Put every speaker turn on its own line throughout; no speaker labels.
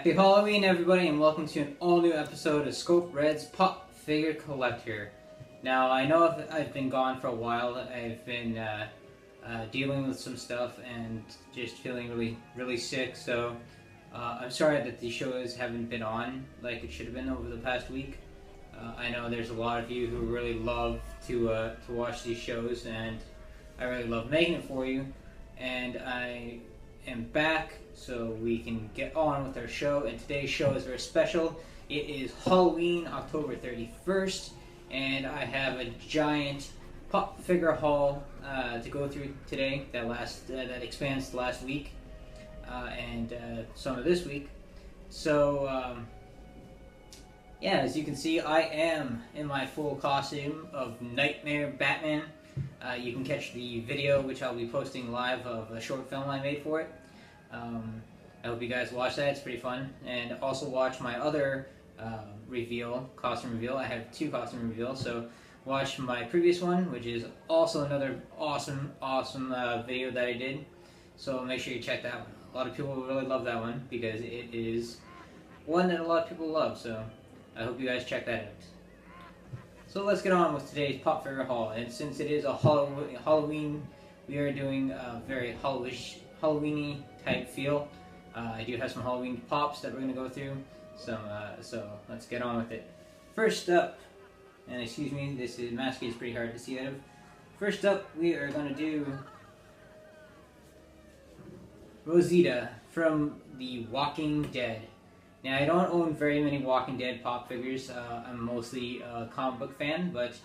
Happy Halloween, everybody, and welcome to an all-new episode of Scope Red's Pop Figure Collector. Now, I know I've been gone for a while. I've been dealing with some stuff and just feeling really sick, so I'm sorry that these shows haven't been on like it should have been over the past week. I know there's a lot of you who really love to watch these shows, and I really love making it for you, and I am back so we can get on with our show. And today's show is very special. It is Halloween, October 31st, and I have a giant pop figure haul to go through today that expands to last week and some of this week. So yeah, as you can see, I am in my full costume of Nightmare Batman. You can catch the video, which I'll be posting live, of a short film I made for it. I hope you guys watch that. It's pretty fun. And also watch my other costume reveal. I have two costume reveals, so watch my previous one, which is also another awesome video that I did. So make sure you check that one. A lot of people really love that one because it is one that a lot of people love, so I hope you guys check that out. So let's get on with today's pop figure haul. And since it is a Halloween, we are doing a very Halloweeny type feel. I do have some Halloween pops that we're going to go through. So let's get on with it. First up, and excuse me, this mask is pretty hard to see out of. First up, we are going to do Rosita from The Walking Dead. Now, I don't own very many Walking Dead pop figures. I'm mostly a comic book fan, but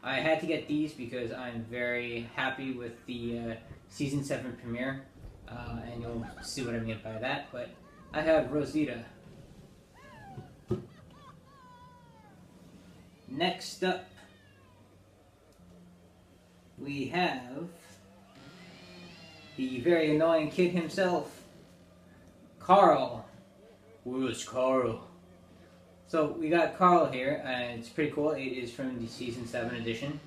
I had to get these because I'm very happy with the Season 7 premiere, and you'll see what I mean by that. But I have Rosita. Next up, we have the very annoying kid himself, Carl. Where's Carl? So we got Carl here, and it's pretty cool. It is from the Season 7 edition.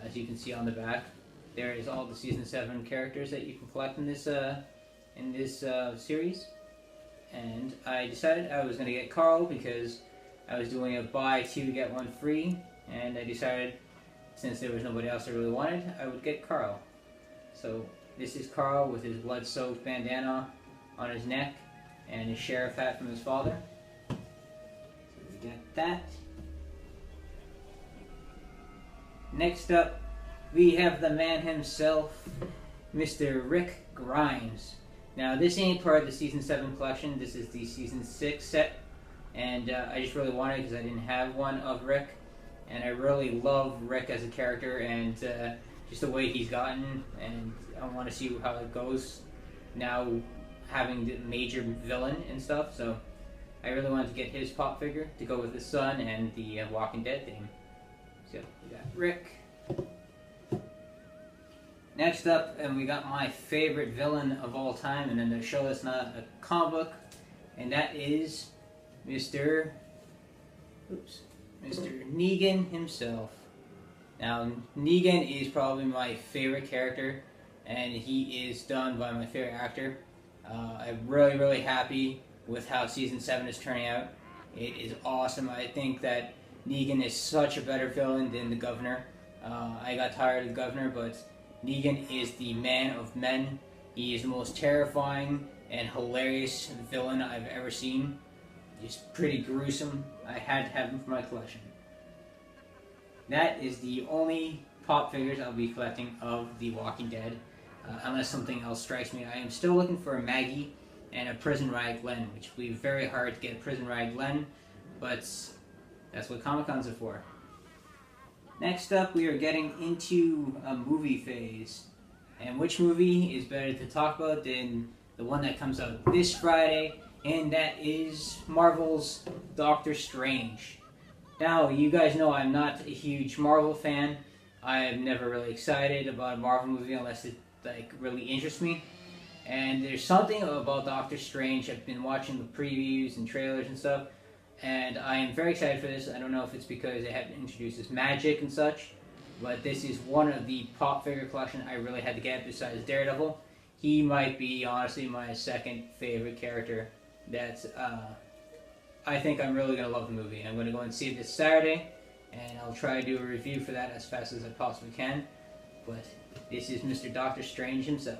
As you can see on the back, there is all the Season 7 characters that you can collect in this series. And I decided I was going to get Carl because I was doing a buy two get one free, and I decided since there was nobody else I really wanted, I would get Carl. So this is Carl with his blood-soaked bandana on his neck and his sheriff hat from his father. So we got that. Next up, we have the man himself, Mr. Rick Grimes. Now, this ain't part of the Season 7 collection. This is the Season 6 set. And I just really wanted it because I didn't have one of Rick. And I really love Rick as a character and just the way he's gotten. And I want to see how it goes now, having the major villain and stuff. So I really wanted to get his pop figure to go with the son and the Walking Dead theme. So we got Rick. Next up, and we got my favorite villain of all time, and in the show that's not a comic book, and that is Mr. Negan himself. Now, Negan is probably my favorite character, and he is done by my favorite actor. I'm really happy with how Season 7 is turning out. It is awesome. I think that Negan is such a better villain than the Governor. I got tired of the Governor, but Negan is the man of men. He is the most terrifying and hilarious villain I've ever seen. He's pretty gruesome. I had to have him for my collection. That is the only pop figures I'll be collecting of The Walking Dead. Unless something else strikes me. I am still looking for a Maggie and a Prison Riot Glenn, which will be very hard to get a Prison Riot Glenn, but that's what Comic-Cons are for. Next up, we are getting into a movie phase. And which movie is better to talk about than the one that comes out this Friday, and that is Marvel's Doctor Strange. Now, you guys know I'm not a huge Marvel fan. I am never really excited about a Marvel movie unless it really interests me. And there's something about Doctor Strange. I've been watching the previews and trailers and stuff, and I am very excited for this. I don't know if it's because they haven't introduced this magic and such, but this is one of the pop figure collection I really had to get besides Daredevil. He might be honestly my second favorite character that I think I'm really going to love the movie. I'm going to go and see it this Saturday, and I'll try to do a review for that as fast as I possibly can. But this is Mr. Doctor Strange himself.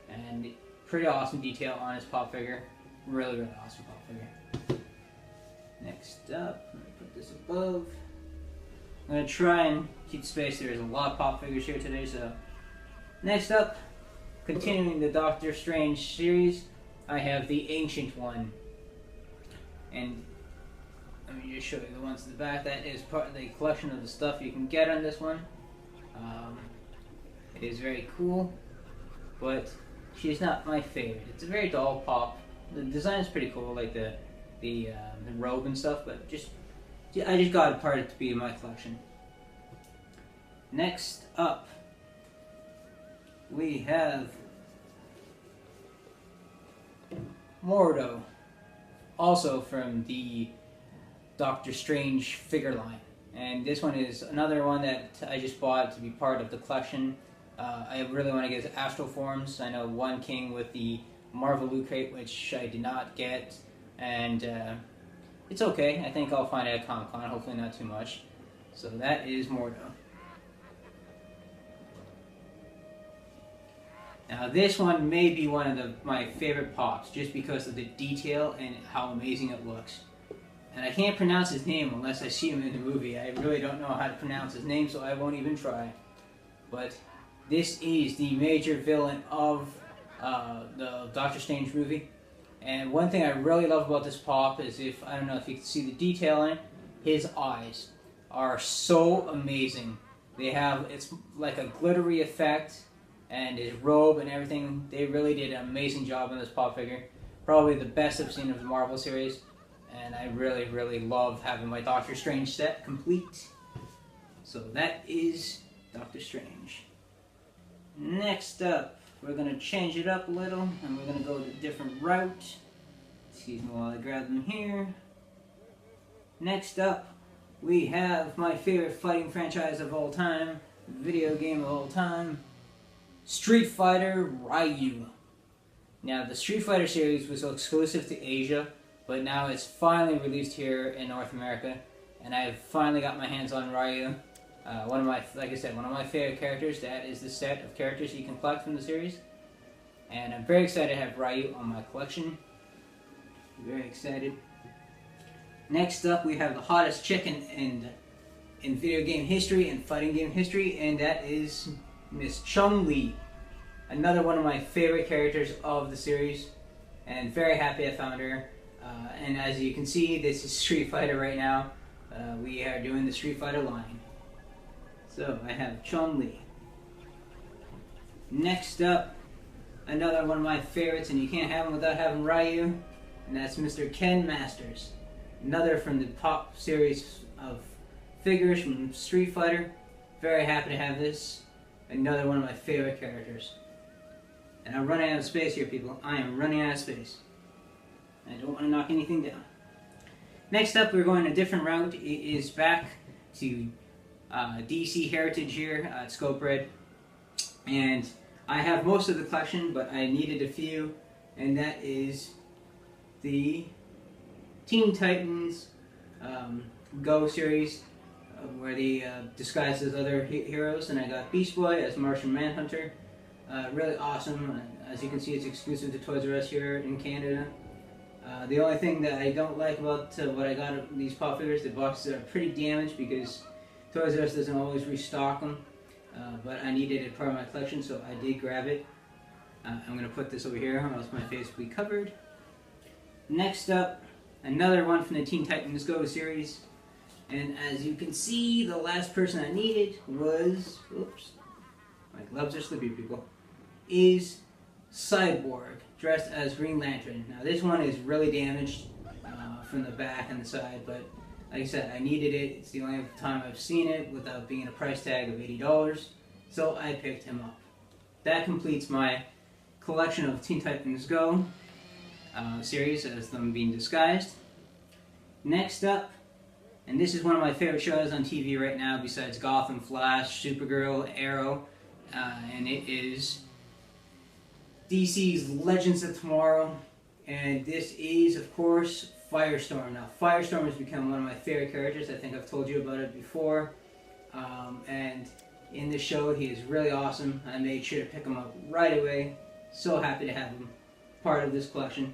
And pretty awesome detail on his pop figure. Really, really awesome pop figure. Next up, I'm going to put this above. I'm going to try and keep space. There's a lot of pop figures here today, so... Next up, continuing the Doctor Strange series, I have the Ancient One. And let me just show you the ones in the back. That is part of the collection of the stuff you can get on this one. It is very cool, but she's not my favorite. It's a very dull pop. The design is pretty cool, like the robe and stuff, but I just got it part of it to be in my collection. Next up, we have Mordo, also from the Doctor Strange figure line. And this one is another one that I just bought to be part of the collection. I really want to get Astral Forms. I know one came with the Marvel Loot Crate, which I did not get, and it's okay. I think I'll find it at Comic-Con, hopefully not too much. So that is Mordo. Now this one may be one of my favorite pops, just because of the detail and how amazing it looks. And I can't pronounce his name unless I see him in the movie. I really don't know how to pronounce his name, so I won't even try. But this is the major villain of the Doctor Strange movie. And one thing I really love about this pop is, I don't know if you can see the detail in it, his eyes are so amazing. It's like a glittery effect, and his robe and everything. They really did an amazing job on this pop figure. Probably the best I've seen of the Marvel series. And I really, really love having my Doctor Strange set complete. So that is Doctor Strange. Next up, we're going to change it up a little, and we're going to go a different route. Excuse me while I grab them here. Next up, we have my favorite fighting franchise of all time, video game of all time, Street Fighter Ryu. Now, the Street Fighter series was exclusive to Asia, but now it's finally released here in North America, and I've finally got my hands on Ryu. Like I said, one of my favorite characters. That is the set of characters you can collect from the series, and I'm very excited to have Ryu on my collection. Very excited. Next up, we have the hottest chick in video game history and fighting game history, and that is Miss Chun-Li. Another one of my favorite characters of the series, and very happy I found her. And as you can see, this is Street Fighter right now. We are doing the Street Fighter line. So I have Chun-Li. Next up, another one of my favorites, and you can't have him without having Ryu, and that's Mr. Ken Masters. Another from the top series of figures from Street Fighter. Very happy to have this. Another one of my favorite characters. And I'm running out of space here, people. I am running out of space. I don't want to knock anything down. Next up, we're going a different route. It is back to DC Heritage here at Scope Red. And I have most of the collection, but I needed a few. And that is the Teen Titans Go series, where they disguised as other heroes. And I got Beast Boy as Martian Manhunter. Really awesome. As you can see, it's exclusive to Toys R Us here in Canada. The only thing that I don't like about what I got of these pop figures, the boxes are pretty damaged because Toys R Us doesn't always restock them. But I needed it part of my collection, so I did grab it. I'm going to put this over here, or else my face will be covered. Next up, another one from the Teen Titans Go series. And as you can see, the last person I needed was, oops, my gloves are slippy, people, is Cyborg, dressed as Green Lantern. Now this one is really damaged from the back and the side, but like I said, I needed it. It's the only time I've seen it without being a price tag of $80, so I picked him up. That completes my collection of Teen Titans Go series as them being disguised. Next up, and this is one of my favorite shows on TV right now besides Gotham, Flash, Supergirl, Arrow, and it is DC's Legends of Tomorrow. And this is, of course, Firestorm. Now, Firestorm has become one of my favorite characters. I think I've told you about it before. And in the show, he is really awesome. I made sure to pick him up right away. So happy to have him part of this collection.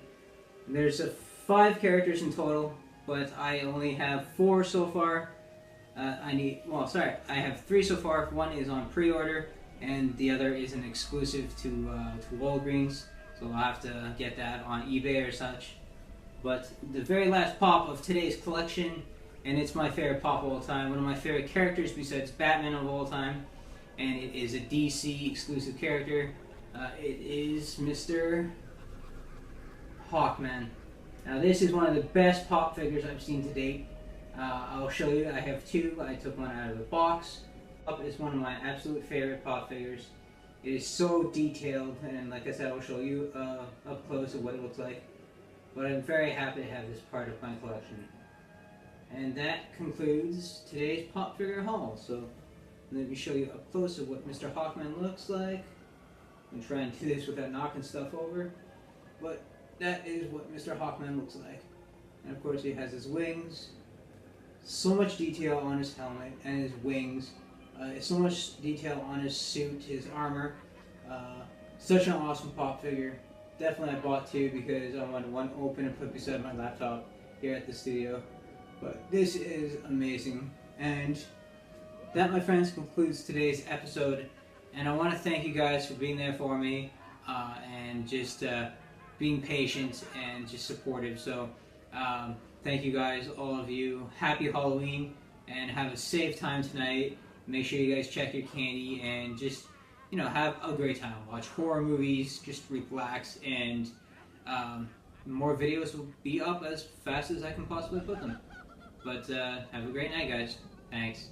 There's 5 characters in total, but I only have 4 so far. I have 3 so far. One is on pre-order, and the other is an exclusive to Walgreens. So I'll have to get that on eBay or such. But the very last pop of today's collection, and it's my favorite pop of all time, one of my favorite characters besides Batman of all time, and it is a DC exclusive character. It is Mr. Hawkman. Now this is one of the best pop figures I've seen to date. I'll show you. I have 2. I took one out of the box. It's one of my absolute favorite pop figures. It is so detailed, and like I said, I'll show you up close of what it looks like. But I'm very happy to have this part of my collection. And that concludes today's pop figure haul. So let me show you up close of what Mr. Hawkman looks like. I'm trying to do this without knocking stuff over. But that is what Mr. Hawkman looks like. And of course he has his wings. So much detail on his helmet and his wings. So much detail on his suit, his armor. Such an awesome pop figure. Definitely I bought 2 because I wanted one open and put beside my laptop here at the studio. But this is amazing. And that, my friends, concludes today's episode. And I want to thank you guys for being there for me and just being patient and just supportive. So thank you guys, all of you. Happy Halloween and have a safe time tonight. Make sure you guys check your candy and just, have a great time. Watch horror movies, just relax, and more videos will be up as fast as I can possibly put them. But have a great night, guys. Thanks.